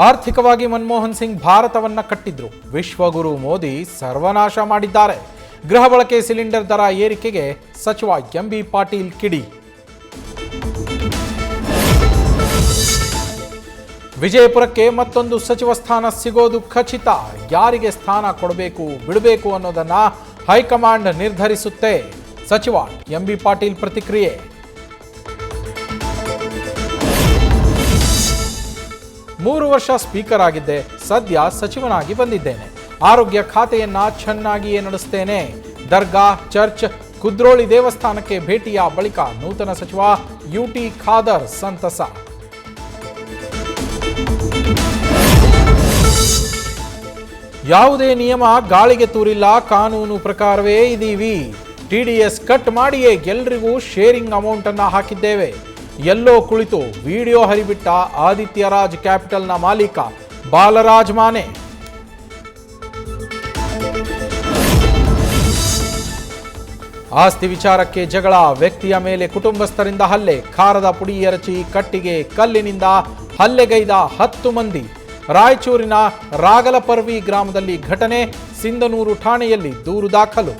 ಆರ್ಥಿಕವಾಗಿ ಮನಮೋಹನ್ ಸಿಂಗ್ ಭಾರತವನ್ನ ಕಟ್ಟಿದ್ರು. ವಿಶ್ವಗುರು ಮೋದಿ ಸರ್ವನಾಶ ಮಾಡಿದ್ದಾರೆ. ಗೃಹ ಬಳಕೆ ಸಿಲಿಂಡರ್ ದರ ಏರಿಕೆಗೆ ಸಚಿವ ಎಂಬಿ ಪಾಟೀಲ್ ಕಿಡಿ. ವಿಜಯಪುರಕ್ಕೆ ಮತ್ತೊಂದು ಸಚಿವ ಸ್ಥಾನ ಸಿಗೋದು ಖಚಿತ. ಯಾರಿಗೆ ಸ್ಥಾನ ಕೊಡಬೇಕು ಬಿಡಬೇಕು ಅನ್ನೋದನ್ನ ಹೈಕಮಾಂಡ್ ನಿರ್ಧರಿಸುತ್ತೆ. ಸಚಿವ ಎಂಬಿ ಪಾಟೀಲ್ ಪ್ರತಿಕ್ರಿಯೆ. ಮೂರು ವರ್ಷ ಸ್ಪೀಕರ್ ಆಗಿದ್ದೆ, ಸದ್ಯ ಸಚಿವನಾಗಿ ಬಂದಿದ್ದೇನೆ. ಆರೋಗ್ಯ ಖಾತೆಯನ್ನ ಚೆನ್ನಾಗಿಯೇ ನಡೆಸ್ತೇನೆ. ದರ್ಗಾ, ಚರ್ಚ್, ಕುದ್ರೋಳಿ ದೇವಸ್ಥಾನಕ್ಕೆ ಭೇಟಿಯ ಬಳಿಕ ನೂತನ ಸಚಿವ ಯುಟಿ ಖಾದರ್ ಸಂತಸ. ಯಾವುದೇ ನಿಯಮ ಗಾಳಿಗೆ ತೂರಿಲ್ಲ, ಕಾನೂನು ಪ್ರಕಾರವೇ ಇದೀವಿ. ಟಿಡಿಎಸ್ ಕಟ್ ಮಾಡಿಯೇ ಎಲ್ರಿಗೂ ಶೇರಿಂಗ್ ಅಮೌಂಟ್ ಅನ್ನ ಹಾಕಿದ್ದೇವೆ. ಎಲ್ಲೋ ಕುಳಿತು ವಿಡಿಯೋ ಹರಿಬಿಟ್ಟ ಆದಿತ್ಯ ರಾಜ್ ಕ್ಯಾಪಿಟಲ್ನ ಮಾಲೀಕ ಬಾಲರಾಜ್ ಮಾನೆ. ಆಸ್ತಿ ವಿಚಾರಕ್ಕೆ ಜಗಳ, ವ್ಯಕ್ತಿಯ ಮೇಲೆ ಕುಟುಂಬಸ್ಥರಿಂದ ಹಲ್ಲೆ, ಖಾರದ ಪುಡಿ ಎರಚಿ ಕಟ್ಟಿಗೆ ಕಲ್ಲಿನಿಂದ ಹಲ್ಲೆಗೈದ 10 ಮಂದಿ. ರಾಯಚೂರಿನ ರಾಗಲಪರ್ವಿ ಗ್ರಾಮದಲ್ಲಿ ಘಟನೆ, ಸಿಂಧನೂರು ಠಾಣೆಯಲ್ಲಿ ದೂರು ದಾಖಲು.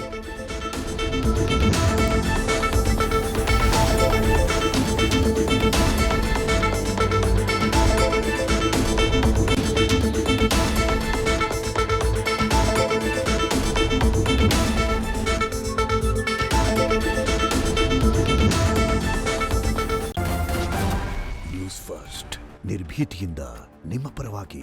ನ್ಯೂಸ್ ಫಸ್ಟ್ ನಿರ್ಭೀತಿಯಿಂದ ನಿಮ್ಮ ಪರವಾಗಿ.